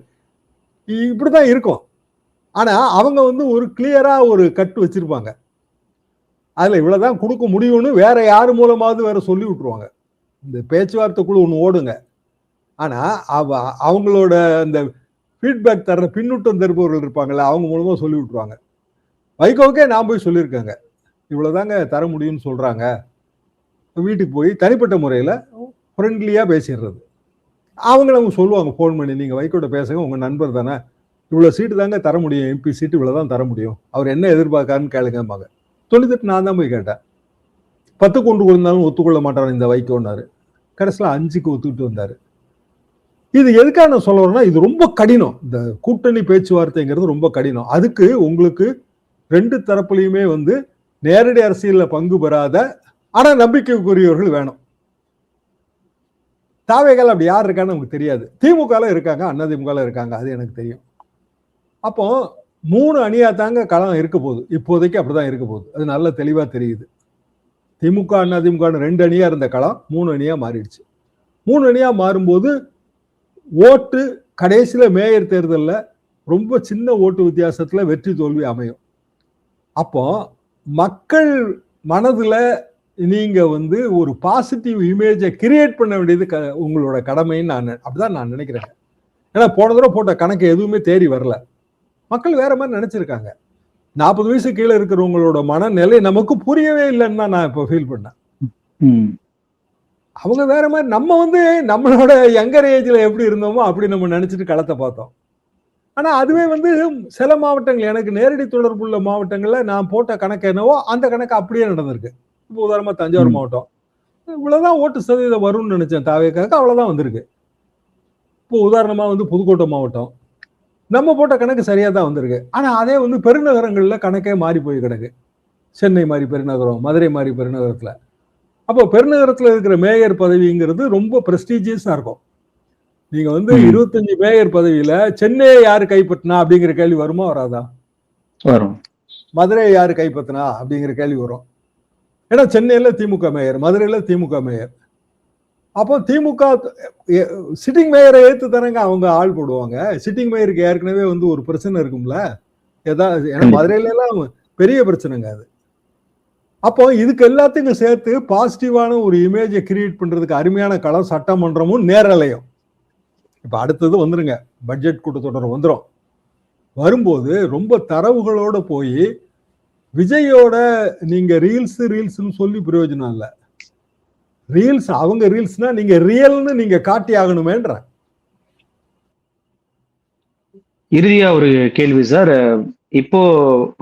இப்படிதான் இருக்கும். ஆனா அவங்க வந்து ஒரு கிளியரா ஒரு கட்டு வச்சிருப்பாங்க. அதுல இவ்வளவுதான் கொடுக்க முடியும்னு வேற யாரு மூலமாவது வேற சொல்லி விட்டுருவாங்க. இந்த பேச்சுவார்த்தை குழு ஒண்ணு ஓடுங்க. ஆனா அவங்களோட அந்த ஃபீட்பேக் தர்ற பின்னூட்டம் தருபவர்கள் இருப்பாங்கல்ல, அவங்க மூலமா சொல்லி விட்டுருவாங்க. வைகோவுக்கே நான் போய் சொல்லியிருக்கேங்க, இவ்வளவுதாங்க தர முடியும்னு சொல்றாங்க. வீட்டுக்கு போய் தனிப்பட்ட முறையில ஃப்ரெண்ட்லியா பேசிடுறது. அவங்க சொல்லுவாங்க ஃபோன் பண்ணி, நீங்க வைகோட்ட பேசுங்க, உங்க நண்பர் தானே, இவ்வளவு சீட்டு தாங்க தர முடியும், எம்பி சீட்டு இவ்வளவுதான் தர முடியும், அவர் என்ன எதிர்பார்க்காருன்னு கேளுங்கம்பாங்க. 98 நான் தான் போய் கேட்டேன். 10 கொண்டு கொடுத்தாலும் ஒத்துக்கொள்ள மாட்டார் இந்த வைகோன்னாரு. கடைசியில் 5க்கு ஒத்துக்கிட்டு வந்தாரு. இது எதுக்காக நான் சொல்ல வரேன்னா, இது ரொம்ப கடினம். இந்த கூட்டணி பேச்சுவார்த்தைங்கிறது ரொம்ப கடினம். அதுக்கு உங்களுக்கு 2 தரப்புலையுமே வந்து நேரடி அரசியல்ல பங்கு பெறாத ஆனா நம்பிக்கைக்குரியவர்கள் வேணும். தாவேகால அப்படி யார் இருக்கான்னு நமக்கு தெரியாது. திமுகல இருக்காங்க, அதிமுகல இருக்காங்க, அது எனக்கு தெரியும். அப்போ 3 அணியா தாங்க களம் இருக்க போகுது. இப்போதைக்கு அப்படிதான் இருக்க போகுது. அது நல்ல தெளிவா தெரியுது. திமுக அதிமுக 2 அணியா இருந்த களம் 3 அணியா மாறிடுச்சு. 3 அணியா மாறும்போது ஓட்டு கடைசியில மேயர் தேர்தல்ல ரொம்ப சின்ன ஓட்டு வித்தியாசத்துல வெற்றி தோல்வி அமையும். அப்போ மக்கள் மனதுல நீங்க வந்து ஒரு பாசிட்டிவ் இமேஜை கிரியேட் பண்ண வேண்டியது உங்களோட கடமைன்னு அப்படிதான் நான் நினைக்கிறேன். ஏன்னா போன தடவை போட்ட கணக்கு எதுவுமே தேறி வரல. மக்கள் வேற மாதிரி நினைச்சிருக்காங்க. 40 வயசு கீழே இருக்கிறவங்களோட மனநிலை நமக்கு புரியவே இல்லைன்னு தான் நான் இப்போ ஃபீல் பண்ணேன். அவங்க வேற மாதிரி, நம்ம வந்து நம்மளோட யங்கர் ஏஜ்ல எப்படி இருந்தோமோ அப்படி நம்ம நினைச்சிட்டு களத்தை பார்த்தோம். ஆனா அதுவே வந்து சில மாவட்டங்கள், எனக்கு நேரடி தொடர்புள்ள மாவட்டங்கள்ல நான் போட்ட கணக்கு என்னவோ அந்த கணக்கு அப்படியே நடந்திருக்கு. இப்போ உதாரணமா தஞ்சாவூர் மாவட்டம், இவ்வளவுதான் ஓட்டு சதவீதம் வரும்னு நினைச்சேன் தாவேக்காக்கு, அவ்வளவுதான் வந்திருக்கு. இப்போ உதாரணமா வந்து புதுக்கோட்டை மாவட்டம், நம்ம போட்ட கணக்கு சரியா தான் வந்திருக்கு. ஆனா அதே வந்து பெருநகரங்கள்ல கணக்கே மாறி போய் கிடக்கு. சென்னை மாதிரி பெருநகரம், மதுரை மாதிரி பெருநகரத்துல. அப்போ பெருநகரத்துல இருக்கிற மேயர் பதவிங்கிறது ரொம்ப பிரஸ்டீஜியஸா இருக்கும். நீங்க வந்து 25 மேயர் பதவியில சென்னையை யாரு கைப்பற்றினா அப்படிங்கிற கேள்வி வருமா வராதா? வரும். மதுரையை யாரு கைப்பற்றினா அப்படிங்கிற கேள்வி வரும். ஏன்னா சென்னையில திமுக மேயர், மதுரையில திமுக மேயர். அப்போ திமுக சிட்டிங் மேயரை ஏற்று தானங்க அவங்க ஆள் போடுவாங்க. சிட்டிங் மேயருக்கு ஏற்கனவே வந்து ஒரு பிரச்சனை இருக்கும்ல ஏதாவது. ஏன்னா மதுரையில எல்லாம் பெரிய பிரச்சனைங்க அது. அப்போ இதுக்கு எல்லாத்தையும் சேர்த்து பாசிட்டிவான ஒரு இமேஜை கிரியேட் பண்றதுக்கு அருமையான களம் சட்டமன்றமும் நேரலையும். இப்ப அடுத்தது வந்துருங்க, பட்ஜெட் கூட்டத்தொடர் வந்துடும். வரும்போது ரொம்ப தரவுகளோட போய் விஜயோட நீங்க ரீல்ஸ்னு சொல்லி பிரயோஜனம் இல்லை. ரீல்ஸ் அவங்க ரீல்ஸ்னா நீங்க ரியல்னு நீங்க காட்டி ஆகணுமேன்ற. இறுதியா ஒரு கேள்வி சார். இப்போ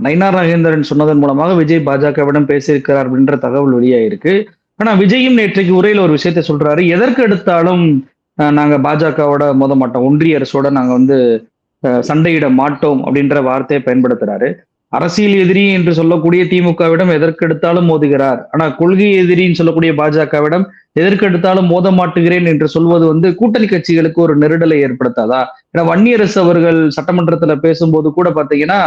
நயினார் நாகேந்திரன் சொன்னதன் மூலமாக விஜய் பாஜகவிடம் பேசியிருக்கிறார் அப்படின்ற தகவல் வெளியாயிருக்கு. ஆனா விஜயும் நேற்றைக்கு உரையில ஒரு விஷயத்த சொல்றாரு, எதற்கு எடுத்தாலும் நாங்க பாஜகவோட மோத மாட்டோம், ஒன்றிய அரசோட நாங்க வந்து சண்டையிட மாட்டோம் அப்படின்ற வார்த்தையை பயன்படுத்துறாரு. அரசியல் எதிரி என்று சொல்லக்கூடிய திமுகவிடம் எதற்கெடுத்தாலும் மோதுகிறார், ஆனா கொள்கை எதிரின்னு சொல்லக்கூடிய பாஜகவிடம் எதற்கெடுத்தாலும் மோத மாட்டுகிறேன் என்று சொல்வது வந்து கூட்டணி கட்சிகளுக்கு ஒரு நெருடலை ஏற்படுத்தாதா? ஏன்னா வன்னியரசு அவர்கள் சட்டமன்றத்துல பேசும்போது கூட பாத்தீங்கன்னா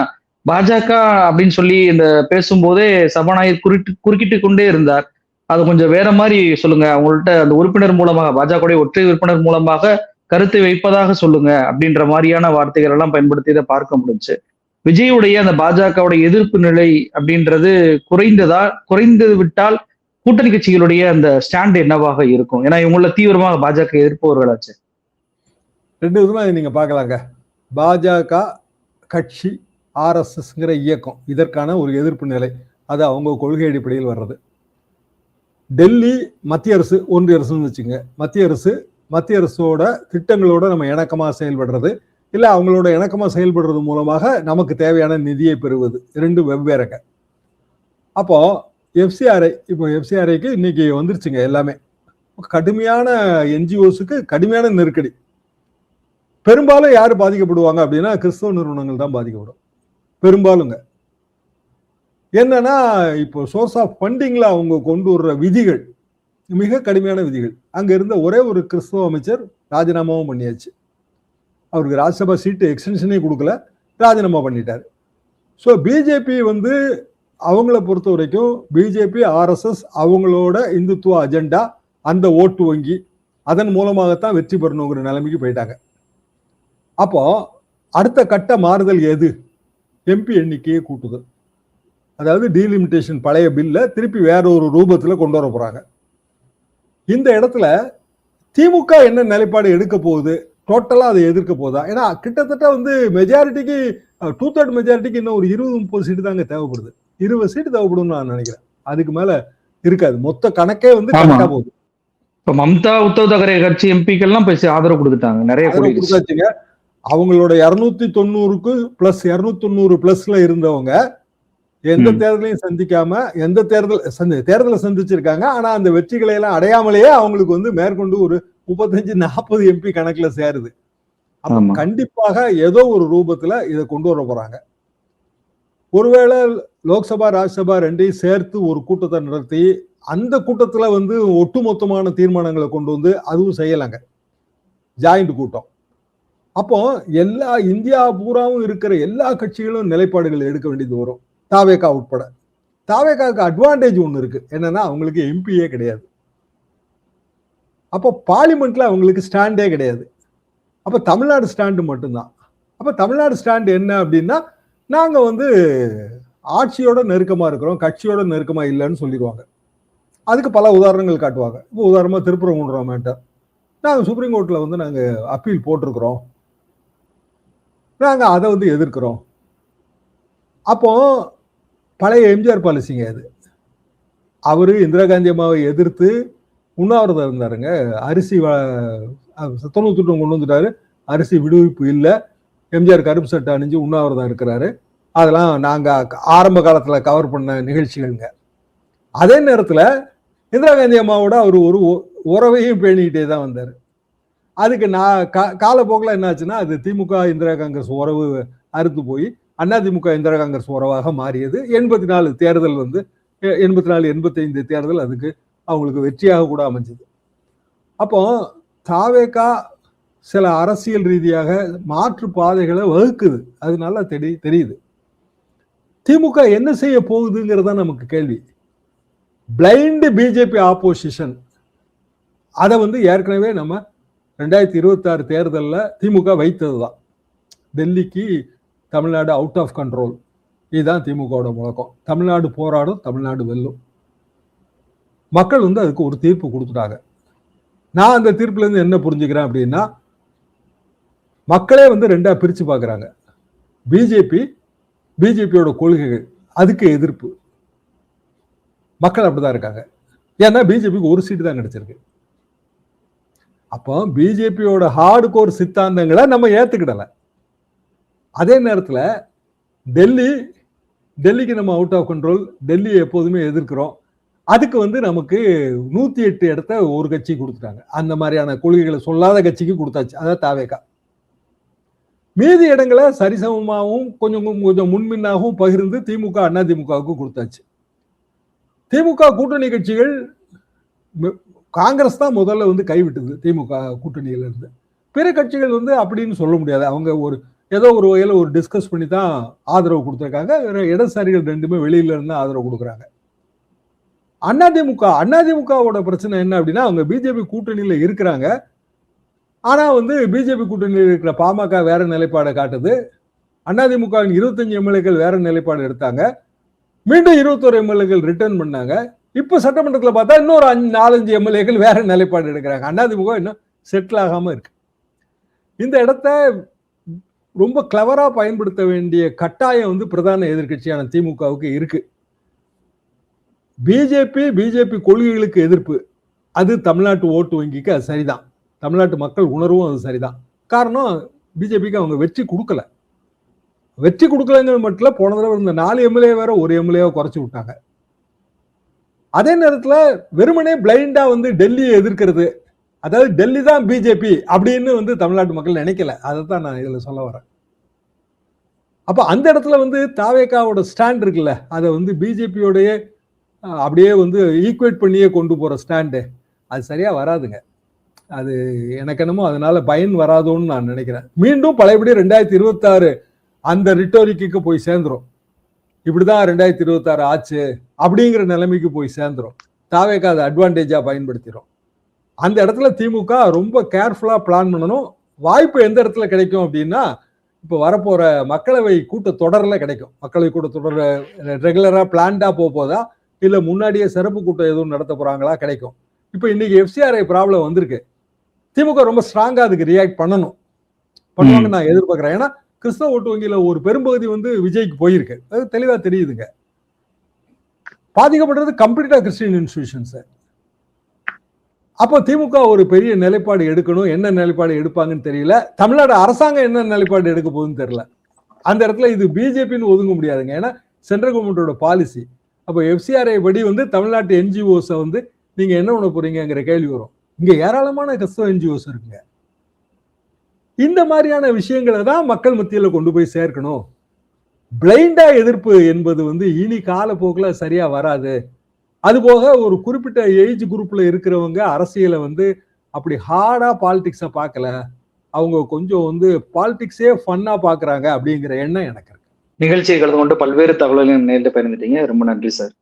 பாஜக அப்படின்னு சொல்லி இந்த பேசும்போதே சபாநாயகர் குறுக்கிட்டு கொண்டே இருந்தார். அது கொஞ்சம் வேற மாதிரி சொல்லுங்க, அவங்கள்ட்ட அந்த உறுப்பினர் மூலமாக, பாஜக ஒற்றை உறுப்பினர் மூலமாக கருத்தை வைப்பதாக சொல்லுங்க அப்படின்ற மாதிரியான வார்த்தைகள் எல்லாம் பயன்படுத்தியதை பார்க்க முடிஞ்சு. விஜயுடைய அந்த பாஜகவோட எதிர்ப்பு நிலை அப்படின்றது குறைந்து விட்டால் கூட்டணி கட்சிகளுடைய அந்த ஸ்டாண்ட் என்னவாக இருக்கும்? ஏன்னா இவங்கள தீவிரமாக பாஜக எதிர்ப்பவர்களாச்சு. 2 விதமா நீங்க பார்க்கலாங்க. பாஜக கட்சி, ஆர்எஸ்எஸ்ங்கிற இயக்கம், இதற்கான ஒரு எதிர்ப்பு நிலை, அது அவங்க கொள்கை அடிப்படையில் வர்றது. டெல்லி மத்திய அரசு, ஒன்றிய அரசுன்னு வச்சுங்க. மத்திய அரசோட திட்டங்களோட நம்ம இணக்கமாக செயல்படுறது, இல்லை அவங்களோட இணக்கமாக செயல்படுறது மூலமாக நமக்கு தேவையான நிதியை பெறுவது, 2 வெவ்வேறுங்க. அப்போ எஃப்சிஆர்ஐ, இப்போ எஃப்சிஆர்ஐக்கு இன்னைக்கு வந்துருச்சுங்க எல்லாமே. கடுமையான என்ஜிஓஸுக்கு கடுமையான நெருக்கடி. பெரும்பாலும் யாரு பாதிக்கப்படுவாங்க அப்படின்னா கிறிஸ்தவ நிறுவனங்கள் தான் பாதிக்கப்படும் பெரும்பாலுங்க. என்னன்னா இப்போ சோர்ஸ் ஆஃப் ஃபண்டிங்ல அவங்க கொண்டு வர்ற விதிகள் மிக கடுமையான விதிகள். அங்க இருந்த ஒரே ஒரு கிறிஸ்தவ அமைச்சர் ராஜினாமாவும் பண்ணியாச்சு. அவருக்கு ராஜ்யசபா சீட்டு எக்ஸ்டென்ஷனே கொடுக்கல, ராஜினாமா பண்ணிட்டாரு. ஸோ பிஜேபி வந்து அவங்கள பொறுத்த வரைக்கும் பிஜேபி ஆர்எஸ்எஸ் அவங்களோட இந்துத்துவ அஜெண்டா, அந்த ஓட்டு வங்கி, அதன் மூலமாகத்தான் வெற்றி பெறணுங்கிற நிலைமைக்கு போயிட்டாங்க. அப்போ அடுத்த கட்ட மாறுதல் எது? எம்பி எண்ணிக்கையை கூட்டுதல். அதாவது டீலிமிட்டேஷன் பழைய பில்ல திருப்பி வேற ஒரு ரூபத்துல கொண்டு வர போறாங்க. இந்த இடத்துல திமுக என்ன நிலைப்பாடு எடுக்க போகுது? டோட்டலா அதை எதிர்க்க போதா? ஏன்னா கிட்டத்தட்ட வந்து மெஜாரிட்டிக்கு 2/3 மெஜாரிட்டிக்கு இன்னும் ஒரு 20-30 சீட்டு தாங்க தேவைப்படுது. 20 சீட்டு தேவைப்படும் நான் நினைக்கிறேன். அதுக்கு மேல இருக்காது. மொத்த கணக்கே வந்து கரெக்டா போகுது. இப்ப மம்தா, உத்தவ் தாக்கரே கட்சி எம்பிக்கெல்லாம் பேசி ஆதரவு கொடுத்துட்டாங்க. நிறைய கொடுத்தாச்சுங்க. அவங்களோட 290க்கு பிளஸ் 290 பிளஸ்ல இருந்தவங்க எந்த தேர்தலையும் சந்திக்காம, எந்த தேர்தலை சந்திச்சிருக்காங்க. ஆனா அந்த வெற்றிகளை எல்லாம் அடையாமலேயே அவங்களுக்கு வந்து மேற்கொண்டு ஒரு 35-40 எம்பி கணக்குல சேருது. கண்டிப்பாக ஏதோ ஒரு ரூபத்துல இதை கொண்டு வர போறாங்க. ஒருவேளை லோக்சபா ராஜ்யசபா ரெண்டையும் சேர்த்து ஒரு கூட்டத்தை நடத்தி அந்த கூட்டத்துல வந்து ஒட்டுமொத்தமான தீர்மானங்களை கொண்டு வந்து அதுவும் செய்யலாங்க, ஜாயிண்ட் கூட்டம். அப்போ எல்லா இந்தியா பூராவும் இருக்கிற எல்லா கட்சிகளும் நிலைப்பாடுகள் எடுக்க வேண்டியது வரும், தாவேகா உட்பட. தாவேகாவுக்கு அட்வான்டேஜ் ஒன்று இருக்கு, என்னன்னா அவங்களுக்கு எம்பியே கிடையாது. அப்போ பார்லிமெண்ட்ல அவங்களுக்கு ஸ்டாண்டே கிடையாது. அப்ப தமிழ்நாடு ஸ்டாண்டு மட்டும்தான். அப்ப தமிழ்நாடு ஸ்டாண்டு என்ன அப்படின்னா, நாங்க வந்து ஆட்சியோட நெருக்கமா இருக்கிறோம், கட்சியோட நெருக்கமா இல்லைன்னு சொல்லிடுவாங்க. அதுக்கு பல உதாரணங்கள் காட்டுவாங்க. இப்போ உதாரணமா திருப்பரங்குன்றம் மேட்டர், நாங்க சுப்ரீம் கோர்ட்ல வந்து நாங்க அப்பீல் போட்டிருக்கிறோம், நாங்க அதை வந்து எதிர்க்கிறோம். அப்போ பழைய எம்ஜிஆர் பாலிசிங்க அது. அவரு இந்திரா காந்தி அம்மாவை எதிர்த்து உண்ணாவிரதம் இருந்தாருங்க. அரிசி 99 கொண்டு வந்துட்டாரு, அரிசி விடுவிப்பு இல்லை, எம்ஜிஆர் கருப்பு சட்டை அணிஞ்சு உண்ணாவிரதம் இருக்கிறாரு. அதெல்லாம் நாங்க ஆரம்ப காலத்துல கவர் பண்ண நிகழ்ச்சிகள்ங்க. அதே நேரத்துல இந்திரா காந்தி அம்மாவோட அவர் ஒரு உறவையும் பேணிக்கிட்டே தான் வந்தார். அதுக்கு நான் காலப்போக்கில் என்னாச்சுன்னா, அது திமுக இந்திரா காங்கிரஸ் உறவு அறுத்து போய் அதிமுக இந்திரா காங்கிரஸ் உறவாக மாறியது. 84 தேர்தல் வந்து 84-85 தேர்தல் அதுக்கு அவங்களுக்கு வெற்றியாக கூட அமைஞ்சது. அப்போ தாவேகா சில அரசியல் ரீதியாக மாற்று பாதைகளை வகுக்குது, அது நல்லா தெரியுது. திமுக என்ன செய்ய போகுதுங்கிறதா நமக்கு கேள்வி. பிளைண்ட் பிஜேபி ஆப்போசிஷன், அதை வந்து ஏற்கனவே நம்ம 2026 தேர்தலில் திமுக வைத்ததுதான். டெல்லிக்கு தமிழ்நாடு அவுட் ஆஃப் கண்ட்ரோல், இதுதான் திமுகவோட முழக்கம். தமிழ்நாடு போராடும், தமிழ்நாடு வெல்லும். மக்கள் வந்து அதுக்கு ஒரு தீர்ப்பு கொடுத்துட்டாங்க. நான் அந்த தீர்ப்புல இருந்து என்ன புரிஞ்சுக்கிறேன் அப்படின்னா, மக்களே வந்து ரெண்டா பிரிச்சு பாக்குறாங்க. பிஜேபியோட கொள்கைகள், அதுக்கு எதிர்ப்பு. மக்கள் அப்படிதான் இருக்காங்க. ஏன்னா பிஜேபிக்கு ஒரு சீட்டு தான் கிடைச்சிருக்கு. அப்போ பிஜேபியோட ஹார்டு கோர் சித்தாந்தங்களை நம்ம ஏத்துக்கிடல. அதே நேரத்துல டெல்லிக்கு நம்ம அவுட் ஆஃப் கண்ட்ரோல், டெல்லியை எப்போதுமே எதிர்க்கிறோம். அதுக்கு வந்து நமக்கு 108 இடத்த ஒரு கட்சி கொடுத்துட்டாங்க. அந்த மாதிரியான கொள்கைகளை சொல்லாத கட்சிக்கு கொடுத்தாச்சு, அதாவது தாவேகா. மீதி இடங்களை சரிசமமாகவும் கொஞ்சம் முன்பின்னாகவும் பகிர்ந்து திமுக அதிமுகவுக்கு கொடுத்தாச்சு. திமுக கூட்டணி கட்சிகள், காங்கிரஸ் தான் முதல்ல வந்து கைவிட்டது திமுக கூட்டணியில இருந்து. பிற கட்சிகள் வந்து அப்படின்னு சொல்ல முடியாது. அவங்க ஏதோ ஒரு வகையில ஒரு டிஸ்கஸ் பண்ணி தான் ஆதரவு கொடுத்துருக்காங்க. இடதுசாரிகள் ரெண்டுமே வெளியில இருந்து ஆதரவு கொடுக்குறாங்க. அதிமுகவோட பிரச்சனை என்ன அப்படின்னா, அவங்க பிஜேபி கூட்டணியில இருக்கிறாங்க. ஆனா வந்து பிஜேபி கூட்டணியில் இருக்கிற பாமக வேற நிலைப்பாடை காட்டுது. அதிமுகவின் 25 எம்எல்ஏக்கள் வேற நிலைப்பாடு எடுத்தாங்க. மீண்டும் 21 எம்எல்ஏக்கள் ரிட்டர்ன் பண்ணாங்க. இப்ப சட்டமன்றத்தில் பார்த்தா இன்னொரு 4-5 எம்எல்ஏக்கள் வேற நிலைப்பாடு எடுக்கிறாங்க. அதிமுக இன்னும் செட்டில் ஆகாம இருக்கு. இந்த இடத்த ரொம்ப கிளவரா பயன்படுத்த வேண்டிய கட்டாயம் வந்து பிரதான எதிர்கட்சியான திமுகவுக்கு இருக்கு. பிஜேபி கொள்கைகளுக்கு எதிர்ப்பு, அது தமிழ்நாட்டு ஓட்டு வங்கிக்கு அது சரிதான். தமிழ்நாட்டு மக்கள் உணர்வும் அது சரிதான். காரணம், பிஜேபிக்கு அவங்க வெற்றி கொடுக்கலங்கிறது மட்டும் போன தடவை இருந்த 4 எம்எல்ஏ வேற ஒரு எம்எல்ஏவை குறைச்சி விட்டாங்க. அதே நேரத்துல வெறுமனே பிளைண்டா வந்து டெல்லியை எதிர்க்கிறது, அதாவது டெல்லி தான் பிஜேபி அப்படின்னு வந்து தமிழ்நாட்டு மக்கள் நினைக்கல. அதைத்தான் நான் இதுல சொல்ல வரேன். அப்ப அந்த இடத்துல வந்து தாவேகாவோட ஸ்டாண்ட் இருக்குல்ல, அதை வந்து பிஜேபியோடைய அப்படியே வந்து ஈக்குவேட் பண்ணியே கொண்டு போற ஸ்டாண்டு, அது சரியா வராதுங்க. அது எனக்கு என்னமோ அதனால பயன் வராதோன்னு நான் நினைக்கிறேன். மீண்டும் பழையபடி 2026 அந்த ரிட்டோரிக்கு போய் சேர்ந்துரும். இப்படிதான் 2026 ஆச்சு அப்படிங்கிற நிலைமைக்கு போய் சேர்ந்துரும். தாவேகா அதை அட்வான்டேஜா பயன்படுத்திடும். அந்த இடத்துல திமுக ரொம்ப கேர்ஃபுல்லா பிளான் பண்ணணும். வாய்ப்பு எந்த இடத்துல கிடைக்கும் அப்படின்னா, இப்போ வரப்போற மக்களவை கூட்ட தொடர்ல கிடைக்கும். மக்களவை கூட்ட தொடர் ரெகுலரா பிளான்டா போதா, இல்ல முன்னாடியே சிறப்பு கூட்டம் எதுவும் நடத்த போறாங்களா கிடைக்கும். இப்போ இன்னைக்கு எஃப்சிஆர்ஐ ப்ராப்ளம் வந்திருக்கு. திமுக ரொம்ப ஸ்ட்ராங்கா அதுக்கு ரியாக்ட் பண்ணுவாங்க நான் எதிர்பார்க்கிறேன். ஏன்னா கிறிஸ்தவ ஓட்டு வங்கியில ஒரு பெரும்பகுதி வந்து விஜய்க்கு போயிருக்கு. அது தெளிவா தெரியுதுங்க. பாதிக்கப்படுறது கம்ப்ளீட்டா கிறிஸ்டியன் இன்ஸ்டிடியூஷன்ஸ். அப்போ திமுக ஒரு பெரிய நிலைப்பாடு எடுக்கணும். என்ன நிலைப்பாடு எடுப்பாங்கன்னு தெரியல. தமிழ்நாடு அரசாங்கம் என்ன நிலைப்பாடு எடுக்க போகுதுன்னு தெரியல. அந்த இடத்துல இது பிஜேபின்னு ஒதுங்க முடியாதுங்க. ஏன்னா சென்ட்ரல் கவர்மெண்டோட பாலிசி. அப்போ எஃப்சிஆர்ஐ படி வந்து தமிழ்நாட்டு என்ஜிஓஸை வந்து நீங்க என்ன பண்ண போறீங்கிற கேள்வி வரும். இங்க ஏராளமான கிறிஸ்தவ என்ஜிஓஸ் இருக்குங்க. இந்த மாதிரியான விஷயங்களை தான் மக்கள் மத்தியில கொண்டு போய் சேர்க்கணும். பிளைண்டா எதிர்ப்பு என்பது வந்து இனி காலப்போக்குல சரியா வராது. அதுபோக ஒரு குறிப்பிட்ட ஏஜ் குரூப்ல இருக்கிறவங்க அரசியலை வந்து அப்படி ஹார்டா பாலிடிக்ஸை பார்க்கல. அவங்க கொஞ்சம் வந்து பாலிடிக்ஸே ஃபன்னா பாக்குறாங்க அப்படிங்கிற எண்ணம் எனக்கு இருக்கு. நிகழ்ச்சியை கலந்து கொண்டு பல்வேறு தகவல்களை நேரில் பயந்துட்டீங்க. ரொம்ப நன்றி சார்.